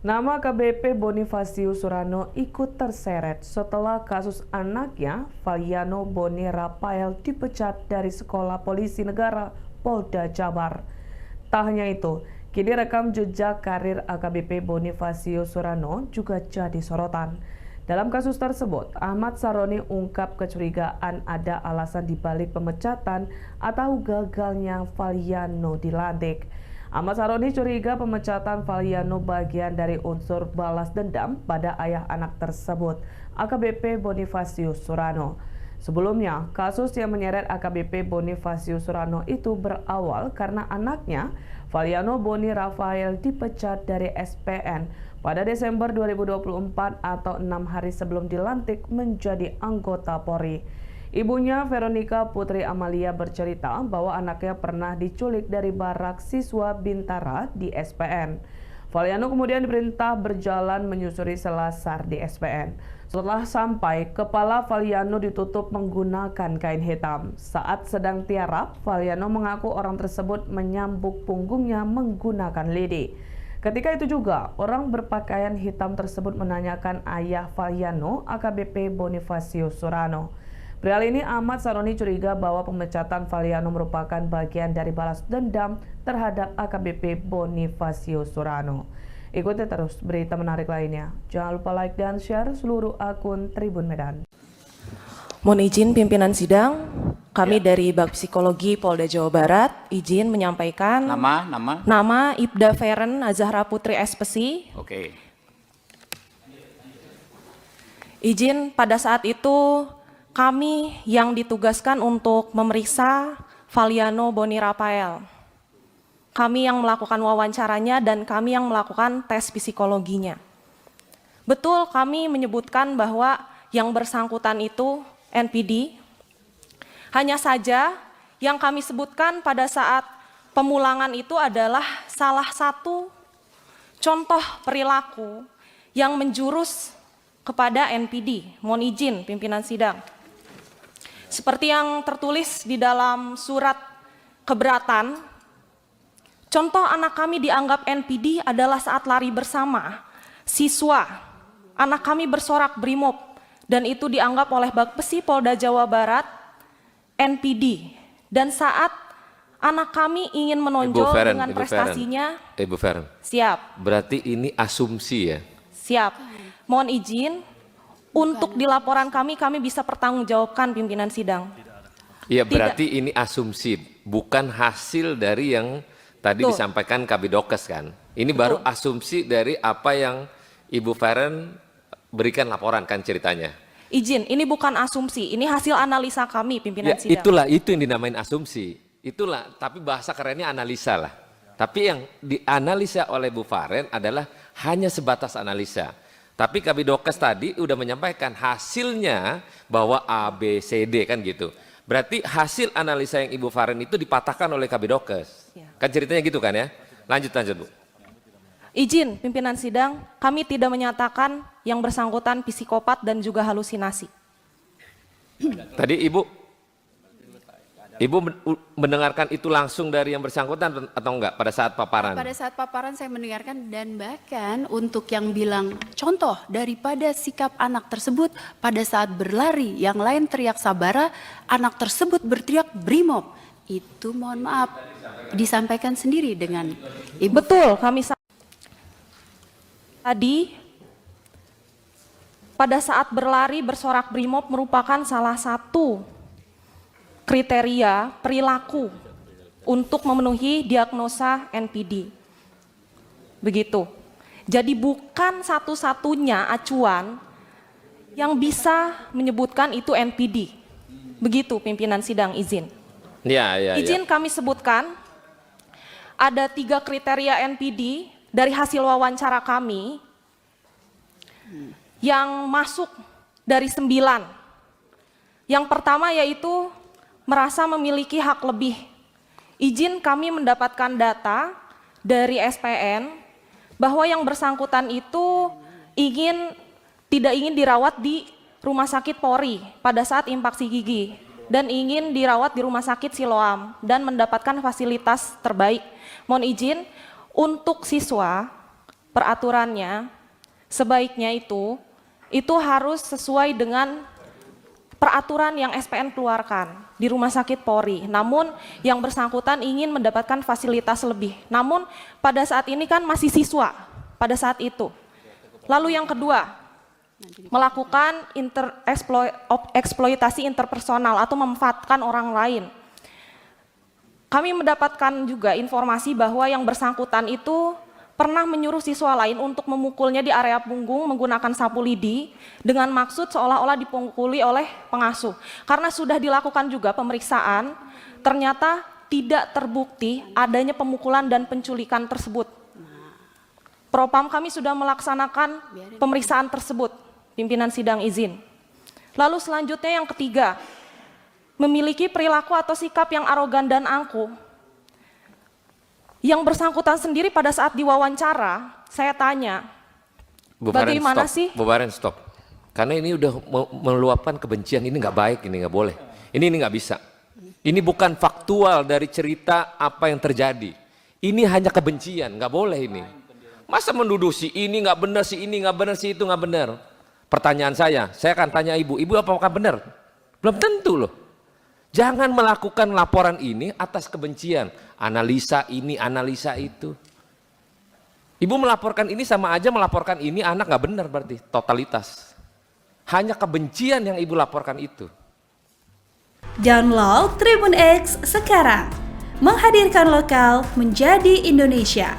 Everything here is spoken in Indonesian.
Nama AKBP Bonifasius Surano ikut terseret setelah kasus anaknya Valiano Boni Rafael dipecat dari Sekolah Polisi Negara Polda Jabar. Tak hanya itu, kini rekam jejak karir AKBP Bonifasius Surano juga jadi sorotan. Dalam kasus tersebut, Ahmad Saroni ungkap kecurigaan ada alasan dibalik pemecatan atau gagalnya Valiano dilantik. Ahmad Saroni curiga pemecatan Valiano bagian dari unsur balas dendam pada ayah anak tersebut, AKBP Bonifasius Surano. Sebelumnya, kasus yang menyeret AKBP Bonifasius Surano itu berawal karena anaknya, Valiano Boni Rafael, dipecat dari SPN pada Desember 2024 atau 6 hari sebelum dilantik menjadi anggota Polri. Ibunya, Veronica Putri Amalia, bercerita bahwa anaknya pernah diculik dari barak siswa Bintara di SPN. Valiano kemudian diperintah berjalan menyusuri selasar di SPN. Setelah sampai, kepala Valiano ditutup menggunakan kain hitam. Saat sedang tiarap, Valiano mengaku orang tersebut menyambuk punggungnya menggunakan lidi. Ketika itu juga, orang berpakaian hitam tersebut menanyakan ayah Valiano, AKBP Bonifasius Surano. Perihal ini, Ahmad Saroni curiga bahwa pemecatan Valiano merupakan bagian dari balas dendam terhadap AKBP Bonifasius Surano. Ikuti terus berita menarik lainnya. Jangan lupa like dan share seluruh akun Tribun Medan. Mohon izin pimpinan sidang, kami dari Bak Psikologi Polda Jawa Barat izin menyampaikan nama Ibda Feren Azahra Putri SPSI. Oke. Izin pada saat itu kami yang ditugaskan untuk memeriksa Valiano Boni Rafael. Kami yang melakukan wawancaranya dan kami yang melakukan tes psikologinya. Betul, kami menyebutkan bahwa yang bersangkutan itu NPD. Hanya saja yang kami sebutkan pada saat pemulangan itu adalah salah satu contoh perilaku yang menjurus kepada NPD. Mohon izin pimpinan sidang. Seperti yang tertulis di dalam surat keberatan, contoh anak kami dianggap NPD adalah saat lari bersama siswa. Anak kami bersorak brimob dan itu dianggap oleh Bakpesi Polda Jawa Barat NPD. Dan saat anak kami ingin menonjol dengan prestasinya. Ibu Feren. Siap. Berarti ini asumsi ya? Siap. Mohon izin. Untuk di laporan kami bisa pertanggungjawabkan pimpinan sidang. Iya, berarti ini asumsi, bukan hasil dari yang tadi disampaikan Kabidokes kan? Ini baru asumsi dari apa yang Ibu Feren berikan laporan kan ceritanya? Izin, ini bukan asumsi, ini hasil analisa kami pimpinan sidang. Itulah, itu yang dinamain asumsi. Itulah, tapi bahasa kerennya analisa lah. Tapi yang dianalisa oleh Bu Feren adalah hanya sebatas analisa. Tapi Kabidokes tadi udah menyampaikan hasilnya bahwa A, B, C, D kan gitu. Berarti hasil analisa yang Ibu Faren itu dipatahkan oleh Kabidokes. Ya. Kan ceritanya gitu kan ya? Lanjut Bu. Izin pimpinan sidang, kami tidak menyatakan yang bersangkutan psikopat dan juga halusinasi. Tadi Ibu mendengarkan itu langsung dari yang bersangkutan atau enggak pada saat paparan? Pada saat paparan saya mendengarkan dan bahkan untuk yang bilang contoh daripada sikap anak tersebut pada saat berlari yang lain teriak sabara, anak tersebut berteriak brimob. Itu mohon maaf disampaikan sendiri dengan Ibu. Betul, kami tadi pada saat berlari bersorak brimob merupakan salah satu kriteria perilaku untuk memenuhi diagnosa NPD. Begitu. Jadi bukan satu-satunya acuan yang bisa menyebutkan itu NPD. Begitu pimpinan sidang izin. Izin kami sebutkan ada 3 kriteria NPD dari hasil wawancara kami yang masuk dari 9. Yang pertama yaitu merasa memiliki hak lebih. Izin kami mendapatkan data dari SPN bahwa yang bersangkutan itu tidak ingin dirawat di Rumah Sakit Polri pada saat infaksi gigi dan ingin dirawat di Rumah Sakit Siloam dan mendapatkan fasilitas terbaik. Mohon izin untuk siswa peraturannya sebaiknya itu harus sesuai dengan peraturan yang SPN keluarkan di Rumah Sakit Polri. Namun yang bersangkutan ingin mendapatkan fasilitas lebih. Namun pada saat ini kan masih siswa pada saat itu. Lalu yang kedua, melakukan eksploitasi interpersonal atau memanfaatkan orang lain. Kami mendapatkan juga informasi bahwa yang bersangkutan itu pernah menyuruh siswa lain untuk memukulnya di area punggung menggunakan sapu lidi dengan maksud seolah-olah dipukuli oleh pengasuh. Karena sudah dilakukan juga pemeriksaan, ternyata tidak terbukti adanya pemukulan dan penculikan tersebut. Propam kami sudah melaksanakan pemeriksaan tersebut, pimpinan sidang izin. Lalu selanjutnya yang ketiga, memiliki perilaku atau sikap yang arogan dan angkuh. Yang bersangkutan sendiri pada saat diwawancara, saya tanya, bagaimana sih? Bu Baren, stop. Karena ini udah meluapkan kebencian, ini nggak baik, ini nggak boleh. Ini nggak bisa. Ini bukan faktual dari cerita apa yang terjadi. Ini hanya kebencian, nggak boleh ini. Masa menuduh si ini nggak benar, si ini nggak benar, si itu nggak benar. Pertanyaan saya akan tanya ibu apakah benar? Belum tentu loh. Jangan melakukan laporan ini atas kebencian, analisa ini, analisa itu. Ibu melaporkan ini sama aja melaporkan ini anak nggak benar berarti, totalitas. Hanya kebencian yang ibu laporkan itu. Download Tribun X sekarang, menghadirkan lokal menjadi Indonesia.